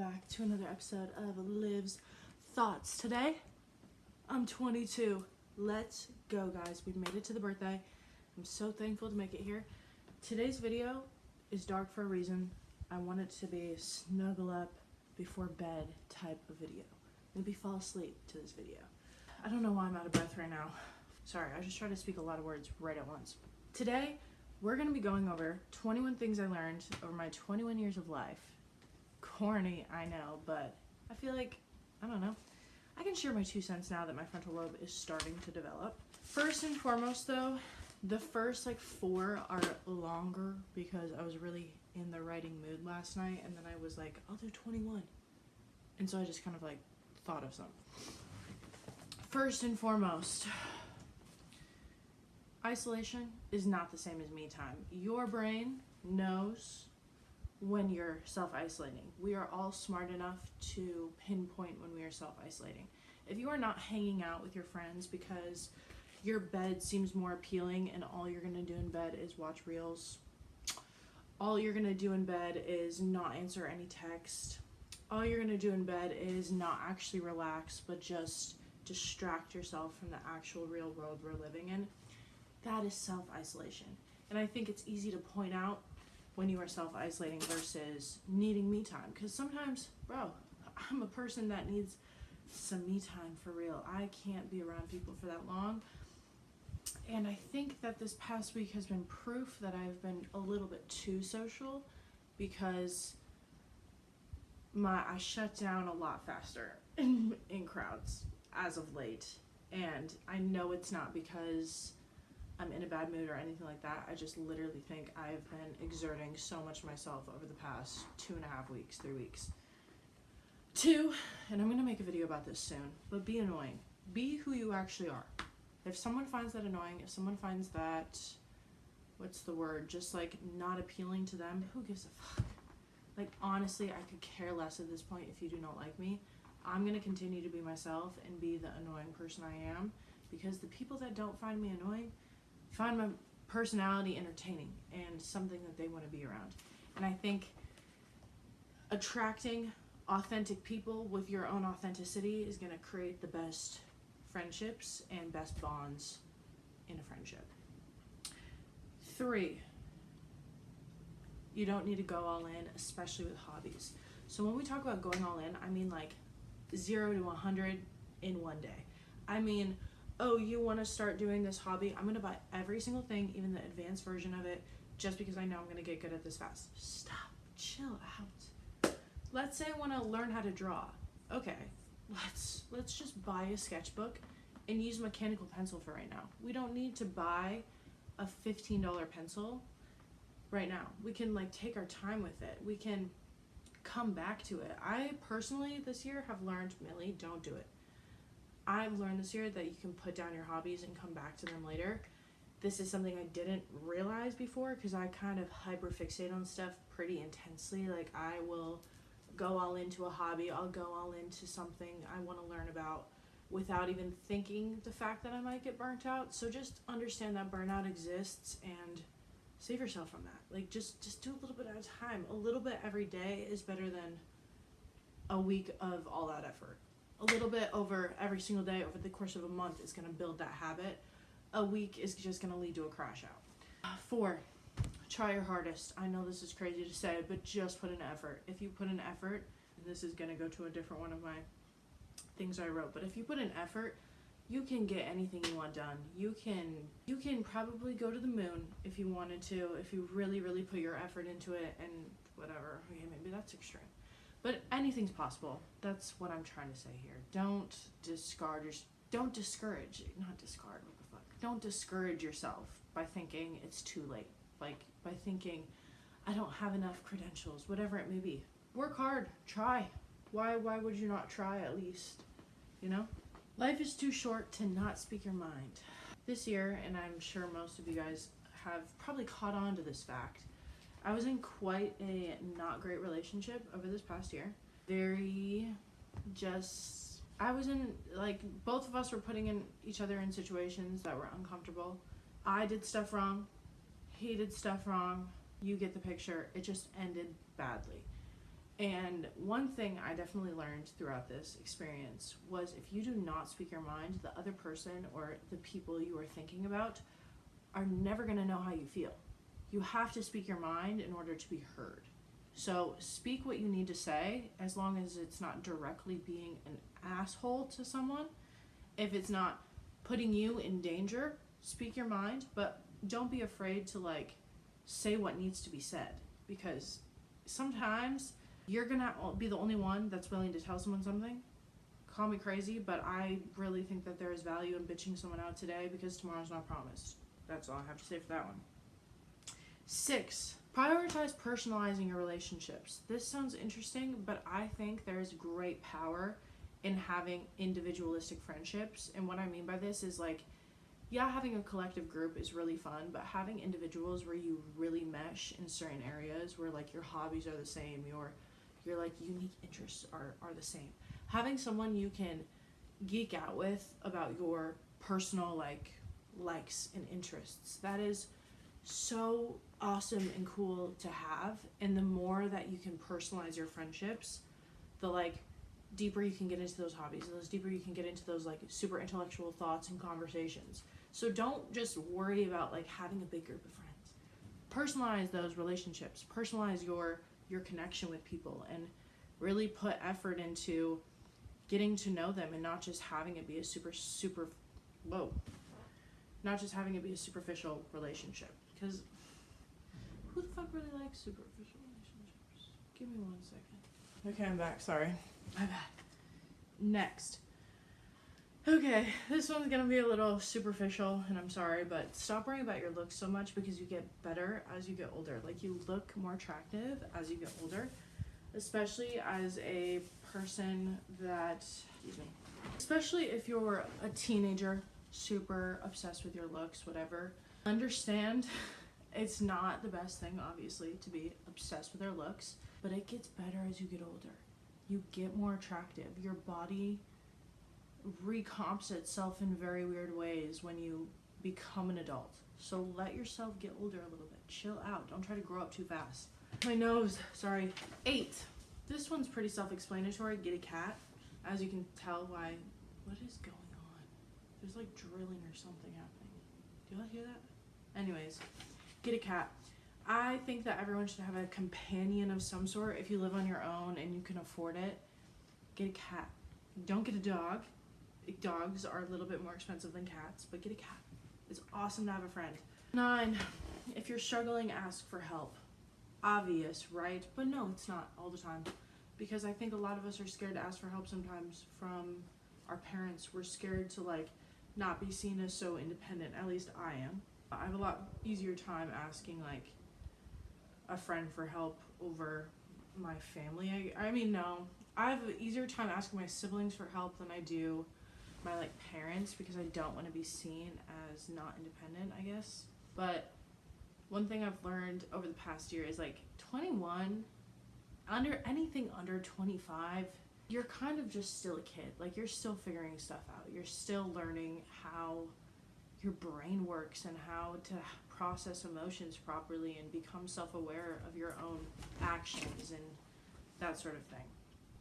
back to another episode of Liv's Thoughts. Today, I'm 22. Let's go, guys. We've made it to the birthday. I'm so thankful to make it here. Today's video is dark for a reason. I want it to be a snuggle up before bed type of video. Maybe fall asleep to this video. I don't know why I'm out of breath right now. Sorry, I just try to speak a lot of words right at once. Today, we're going to be going over 21 things I learned over my 21 years of life. Corny, I know, but I feel like, I don't know, I can share my 2 cents now that my frontal lobe is starting to develop. First and foremost though, the first 4 are longer because I was really in the writing mood last night, and then I was like, I'll do 21. And so I just kind of thought of some. First and foremost, isolation is not the same as me time. Your brain knows when you're self-isolating. We are all smart enough to pinpoint when we are self-isolating. If you are not hanging out with your friends because your bed seems more appealing and all you're gonna do in bed is watch reels, all you're gonna do in bed is not answer any text, all you're gonna do in bed is not actually relax but just distract yourself from the actual real world we're living in, that is self-isolation. And I think it's easy to point out when you are self-isolating versus needing me time, because sometimes, bro, I'm a person that needs some me time for real. I can't be around people for that long, and I think that this past week has been proof that I've been a little bit too social, because I shut down a lot faster in crowds as of late, and I know it's not because I'm in a bad mood or anything like that. I just literally think I've been exerting so much of myself over the past 2.5 weeks, 3 weeks. 2, and I'm gonna make a video about this soon, but be annoying. Be who you actually are. If someone finds that annoying, if someone finds that, what's the word, just not appealing to them, who gives a fuck? Honestly, I could care less at this point if you do not like me. I'm gonna continue to be myself and be the annoying person I am, because the people that don't find me annoying find my personality entertaining and something that they want to be around. And I think attracting authentic people with your own authenticity is going to create the best friendships and best bonds in a friendship. 3, you don't need to go all in, especially with hobbies. So when we talk about going all in, I mean 0 to 100 in one day. I mean, oh, you want to start doing this hobby? I'm going to buy every single thing, even the advanced version of it, just because I know I'm going to get good at this fast. Stop. Chill out. Let's say I want to learn how to draw. Okay, let's just buy a sketchbook and use mechanical pencil for right now. We don't need to buy a $15 pencil right now. We can take our time with it. We can come back to it. I personally this year have learned, Millie, don't do it. I've learned this year that you can put down your hobbies and come back to them later. This is something I didn't realize before, because I kind of hyperfixate on stuff pretty intensely. I will go all into a hobby, I'll go all into something I want to learn about without even thinking the fact that I might get burnt out. So just understand that burnout exists and save yourself from that. Just do a little bit at a time. A little bit every day is better than a week of all out effort. A little bit over every single day over the course of a month is going to build that habit. A week is just going to lead to a crash out. 4, try your hardest. I know this is crazy to say, but just put in effort. If you put in effort, and this is going to go to a different one of my things I wrote, but if you put in effort, you can get anything you want done. You can probably go to the moon if you wanted to, if you really, really put your effort into it, and whatever. Okay, maybe that's extreme. But anything's possible. That's what I'm trying to say here. Don't discourage, what the fuck? Don't discourage yourself by thinking it's too late. By thinking, I don't have enough credentials, whatever it may be. Work hard, try. Why would you not try at least? Life is too short to not speak your mind. This year, and I'm sure most of you guys have probably caught on to this fact, I was in quite a not great relationship over this past year. I was in, both of us were putting each other in situations that were uncomfortable. I did stuff wrong. He did stuff wrong. You get the picture. It just ended badly. And one thing I definitely learned throughout this experience was if you do not speak your mind, the other person or the people you are thinking about are never going to know how you feel. You have to speak your mind in order to be heard. So speak what you need to say, as long as it's not directly being an asshole to someone. If it's not putting you in danger, speak your mind, but don't be afraid to like say what needs to be said, because sometimes you're gonna be the only one that's willing to tell someone something. Call me crazy, but I really think that there is value in bitching someone out today, because tomorrow's not promised. That's all I have to say for that one. 6, prioritize personalizing your relationships. This sounds interesting, but I think there's great power in having individualistic friendships. And what I mean by this is like, yeah, having a collective group is really fun, but having individuals where you really mesh in certain areas, where like your hobbies are the same, your like unique interests are the same. Having someone you can geek out with about your personal like likes and interests, that is so awesome and cool to have. And the more that you can personalize your friendships, the like deeper you can get into those hobbies, and those deeper you can get into those like super intellectual thoughts and conversations. So don't just worry about like having a big group of friends. Personalize those relationships, personalize your connection with people, and really put effort into getting to know them, and not just having it be a not just having it be a superficial relationship, because who the fuck really likes superficial relationships? Give me 1 second. Okay, I'm back. Sorry. My bad. Next. Okay, this one's gonna be a little superficial, and I'm sorry, but stop worrying about your looks so much, because you get better as you get older. Like, you look more attractive as you get older, especially as a person that, especially if you're a teenager, super obsessed with your looks, whatever. Understand it's not the best thing, obviously, to be obsessed with our looks, but it gets better as you get older. You get more attractive. Your body recomps itself in very weird ways when you become an adult. So let yourself get older a little bit. Chill out. Don't try to grow up too fast. My nose, sorry. 8. This one's pretty self-explanatory. Get a cat. As you can tell why, what is going on? There's like drilling or something happening. Do y'all hear that? Anyways, get a cat. I think that everyone should have a companion of some sort. If you live on your own and you can afford it, get a cat. Don't get a dog. Dogs are a little bit more expensive than cats, but get a cat. It's awesome to have a friend. 9, if you're struggling, ask for help. Obvious, right? But no, it's not all the time, because I think a lot of us are scared to ask for help sometimes from our parents. We're scared to like not be seen as so independent. At least I am. I have a lot easier time asking like a friend for help over my family. I mean, no, I have an easier time asking my siblings for help than I do my like parents, because I don't want to be seen as not independent, I guess. But one thing I've learned over the past year is like 21, anything under 25, you're kind of just still a kid. Like, you're still figuring stuff out. You're still learning how your brain works and how to process emotions properly and become self-aware of your own actions and that sort of thing.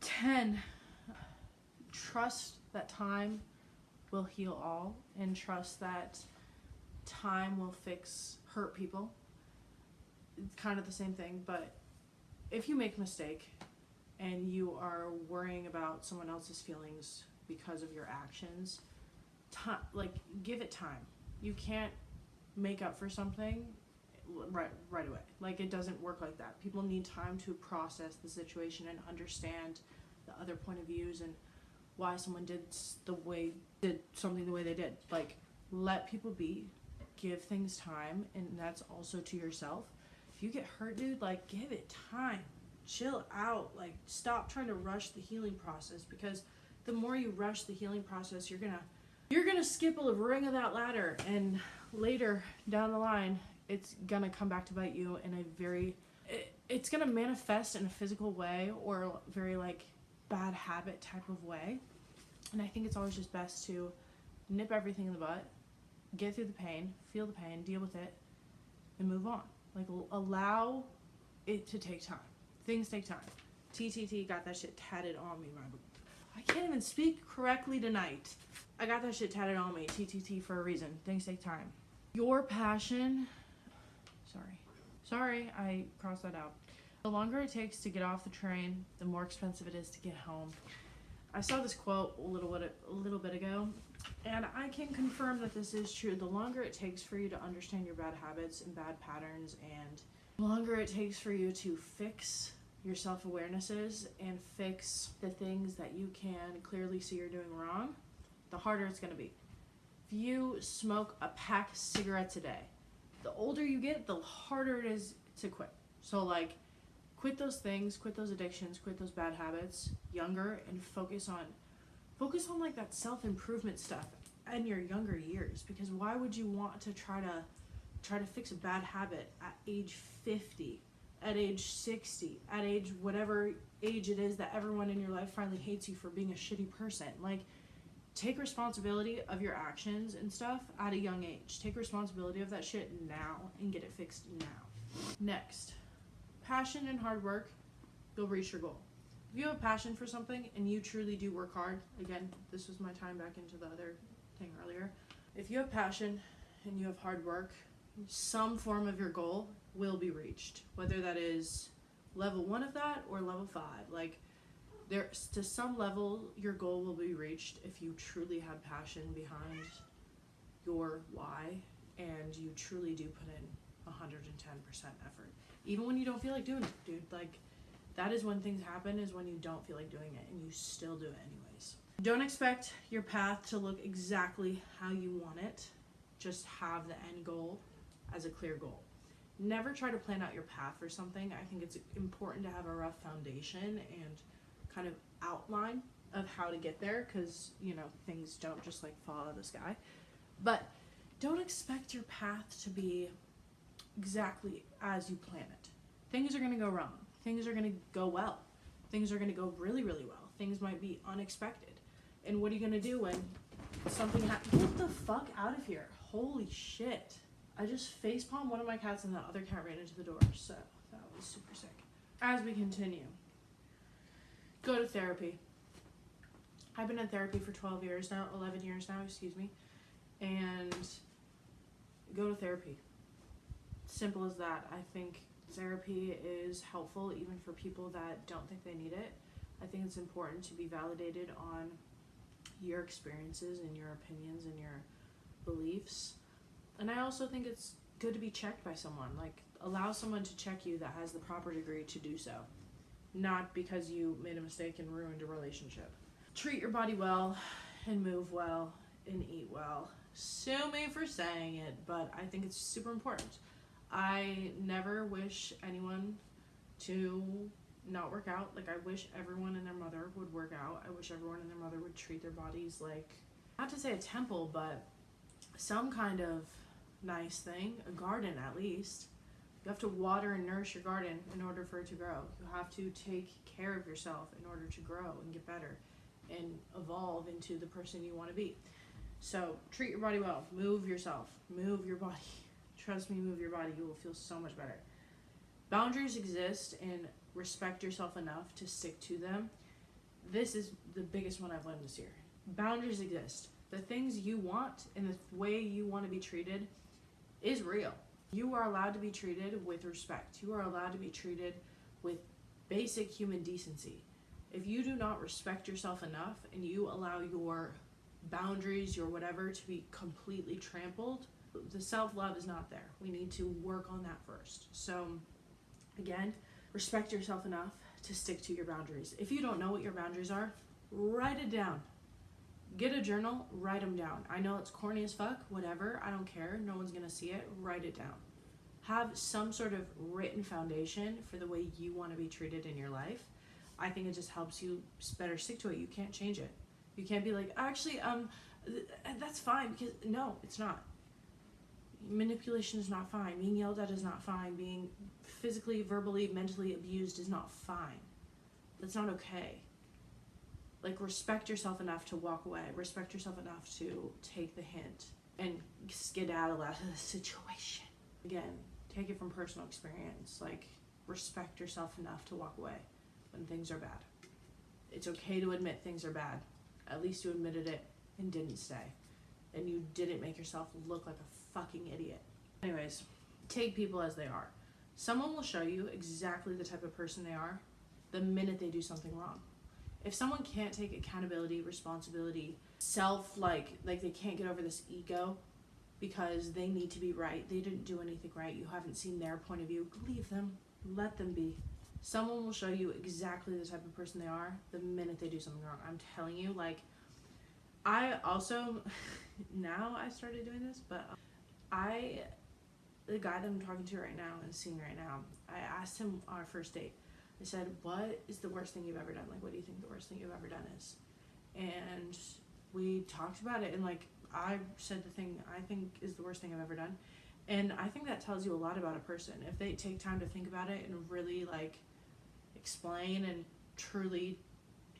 10, trust that time will heal all, and trust that time will fix hurt people. It's kind of the same thing, but if you make a mistake and you are worrying about someone else's feelings because of your actions, like, give it time. You can't make up for something right away. Like, it doesn't work like that. People need time to process the situation and understand the other point of views and why someone did something the way they did. Like, let people be, give things time, and that's also to yourself. If you get hurt, dude, like, give it time. Chill out. Like, stop trying to rush the healing process, because the more you rush the healing process, you're gonna skip a ring of that ladder, and later down the line, it's gonna come back to bite you in it's gonna manifest in a physical way or a very like bad habit type of way. And I think it's always just best to nip everything in the butt, get through the pain, feel the pain, deal with it, and move on. Like, allow it to take time. Things take time. TTT got that shit tatted on me. I can't even speak correctly tonight. I got that shit tatted on me. TTT for a reason. Things take time. Your passion. Sorry, I crossed that out. The longer it takes to get off the train, the more expensive it is to get home. I saw this quote a little bit ago, and I can confirm that this is true. The longer it takes for you to understand your bad habits and bad patterns, and the longer it takes for you to fix your self-awarenesses and fix the things that you can clearly see you're doing wrong, the harder it's going to be. If you smoke a pack of cigarettes a day, the older you get, the harder it is to quit. So like, quit those things, quit those addictions, quit those bad habits younger, and focus on like that self-improvement stuff in your younger years. Because why would you want to try to fix a bad habit at age 50, at age 60, at age whatever age it is that everyone in your life finally hates you for being a shitty person? Like, take responsibility of your actions and stuff at a young age. Take responsibility of that shit now and get it fixed now. Next, passion and hard work, you'll reach your goal. If you have a passion for something and you truly do work hard, again, this was my time back into the other thing earlier. If you have passion and you have hard work, some form of your goal will be reached. Whether that is level 1 of that or level 5. Like, there's, to some level, your goal will be reached if you truly have passion behind your why and you truly do put in 110% effort. Even when you don't feel like doing it, dude. Like, that is when things happen, is when you don't feel like doing it and you still do it anyways. Don't expect your path to look exactly how you want it. Just have the end goal as a clear goal. Never try to plan out your path for something. I think it's important to have a rough foundation and kind of outline of how to get there, because, you know, things don't just like fall out of the sky. But don't expect your path to be exactly as you plan it. Things are going to go wrong. Things are going to go well. Things are going to go really, really well. Things might be unexpected. And what are you going to do when something happens? Get the fuck out of here. Holy shit. I just facepalmed one of my cats and the other cat ran into the door. So that was super sick. As we continue, go to therapy. I've been in therapy for 11 years now, excuse me. And go to therapy. Simple as that. I think therapy is helpful even for people that don't think they need it. I think it's important to be validated on your experiences and your opinions and your beliefs. And I also think it's good to be checked by someone. Like, allow someone to check you that has the proper degree to do so. Not because you made a mistake and ruined a relationship. Treat your body well and move well and eat well. Sue me for saying it, but I think it's super important. I never wish anyone to not work out. Like, I wish everyone and their mother would work out. I wish everyone and their mother would treat their bodies like, not to say a temple, but some kind of nice thing, a garden at least. You have to water and nourish your garden in order for it to grow. You have to take care of yourself in order to grow and get better and evolve into the person you want to be. So treat your body well. Move yourself. Move your body. Trust me, move your body. You will feel so much better. Boundaries exist, and respect yourself enough to stick to them. This is the biggest one I've learned this year. Boundaries exist. The things you want and the way you want to be treated is real. You are allowed to be treated with respect. You are allowed to be treated with basic human decency. If you do not respect yourself enough and you allow your boundaries, your whatever, to be completely trampled, the self-love is not there. We need to work on that first. So again, respect yourself enough to stick to your boundaries. If you don't know what your boundaries are, write it down. Get a journal, write them down. I know it's corny as fuck, whatever, I don't care. No one's gonna see it. Write it down. Have some sort of written foundation for the way you want to be treated in your life. I think it just helps you better stick to it. You can't change it. You can't be like, actually, that's fine, because no, it's not. Manipulation is not fine. Being yelled at is not fine. Being physically, verbally, mentally abused is not fine. That's not okay. Like, respect yourself enough to walk away. Respect yourself enough to take the hint and skedaddle out of the situation. Again, take it from personal experience. Like, respect yourself enough to walk away. when things are bad. It's okay to admit things are bad. At least you admitted it and didn't stay. And you didn't make yourself look like a fucking idiot. Anyways, take people as they are. Someone will show you exactly the type of person they are the minute they do something wrong. If someone can't take accountability, responsibility, like they can't get over this ego because they need to be right, they didn't do anything right, you haven't seen their point of view, leave them, let them be. Someone will show you exactly the type of person they are the minute they do something wrong. I'm telling you, like, I also, now I started doing this, but the guy that I'm talking to right now and seeing right now, I asked him on our first date, I said, what is the worst thing you've ever done? Like, what do you think the worst thing you've ever done is? And we talked about it, and like, I said the thing I think is the worst thing I've ever done. And I think that tells you a lot about a person. If they take time to think about it and really like explain and truly,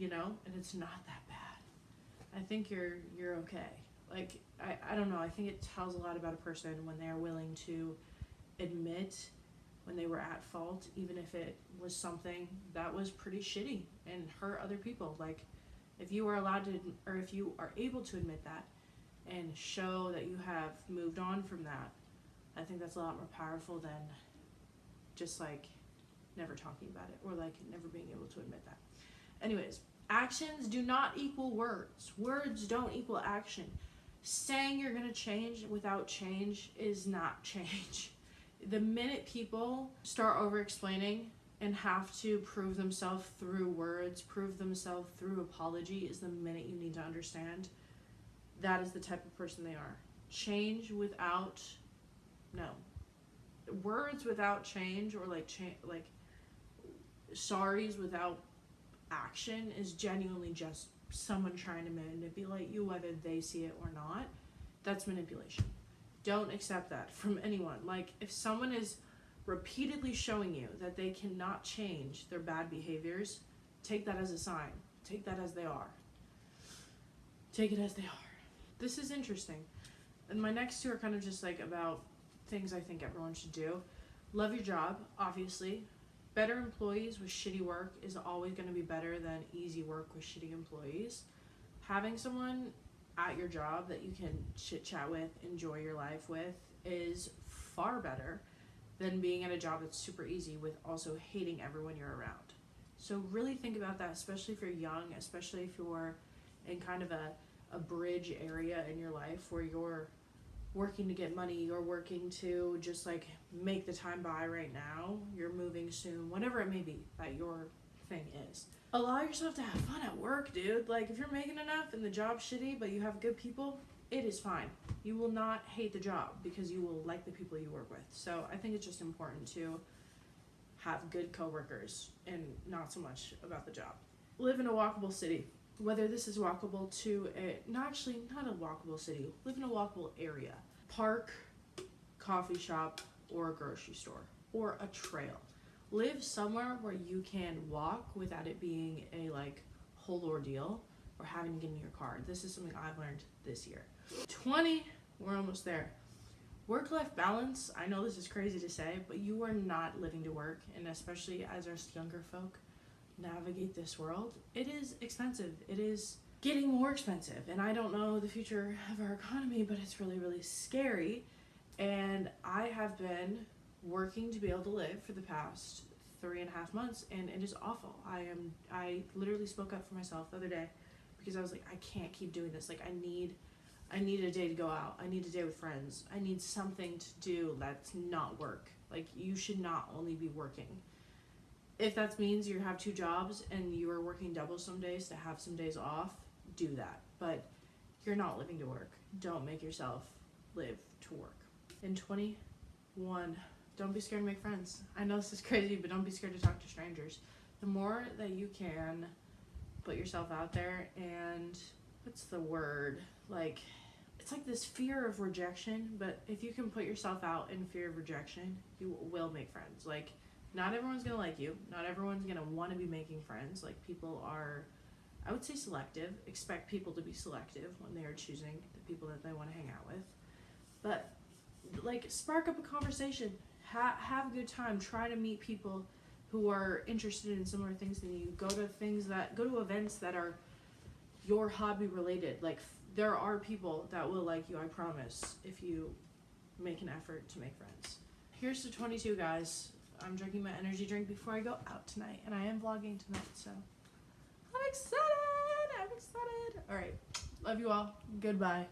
and it's not that bad, I think you're okay. Like, I don't know, I think it tells a lot about a person when they're willing to admit when they were at fault, even if it was something that was pretty shitty and hurt other people. Like, if you are allowed to, or if you are able to admit that and show that you have moved on from that, I think that's a lot more powerful than just like never talking about it or like never being able to admit that. Anyways, actions do not equal words. Words don't equal action. Saying you're going to change without change is not change. The minute people start over explaining and have to prove themselves through words, prove themselves through apology, is the minute you need to understand that is the type of person they are. Change without, no. Words without change, or like sorries without action, is genuinely just someone trying to manipulate you, whether they see it or not. That's manipulation. Don't accept that from anyone. Like, if someone is repeatedly showing you that they cannot change their bad behaviors, take that as a sign. Take that as they are. Take it as they are. This is interesting. And my next two are kind of just like about things I think everyone should do. Love your job, obviously. Better employees with shitty work is always going to be better than easy work with shitty employees. Having someone at your job that you can chit chat with, enjoy your life with, is far better than being at a job that's super easy with also hating everyone you're around. So really think about that, especially if you're young, especially if you're in kind of a bridge area in your life where you're working to get money, you're working to just like make the time by right now, you're moving soon, whatever it may be that your thing is. Allow yourself to have fun at work, dude. Like, if you're making enough and the job's shitty but you have good people, it is fine. You will not hate the job because you will like the people you work with. So I think it's just important to have good coworkers and not so much about the job. Live in a walkable city. Whether this is walkable to not a walkable city, live in a walkable area. Park, coffee shop, or a grocery store, or a trail. Live somewhere where you can walk without it being a like whole ordeal or having to get in your car. This is something I've learned this year. 20, we're almost there. Work-life balance, I know this is crazy to say, but you are not living to work, and especially as us younger folk navigate this world, it is expensive. It is getting more expensive, and I don't know the future of our economy, but it's really, really scary. And I have been working to be able to live for the past 3.5 months, and it is awful. I literally spoke up for myself the other day because I was like, I can't keep doing this. Like, I need a day to go out. I need a day with friends. I need something to do that's not work. Like, you should not only be working. If that means you have 2 jobs and you are working double some days to have some days off, do that. But you're not living to work. Don't make yourself live to work. In 21, don't be scared to make friends. I know this is crazy, but don't be scared to talk to strangers. The more that you can put yourself out there, and what's the word? Like, it's like this fear of rejection, but if you can put yourself out in fear of rejection, you will make friends. Like, not everyone's gonna like you. Not everyone's gonna want to be making friends. Like, people are, I would say, selective. Expect people to be selective when they are choosing the people that they want to hang out with. But, like, spark up a conversation. Have a good time. Try to meet people who are interested in similar things than you. Go to events that are your hobby related. Like, there are people that will like you, I promise, if you make an effort to make friends. Here's to 22, guys. I'm drinking my energy drink before I go out tonight, and I am vlogging tonight, so I'm excited. All right, love you all. Goodbye.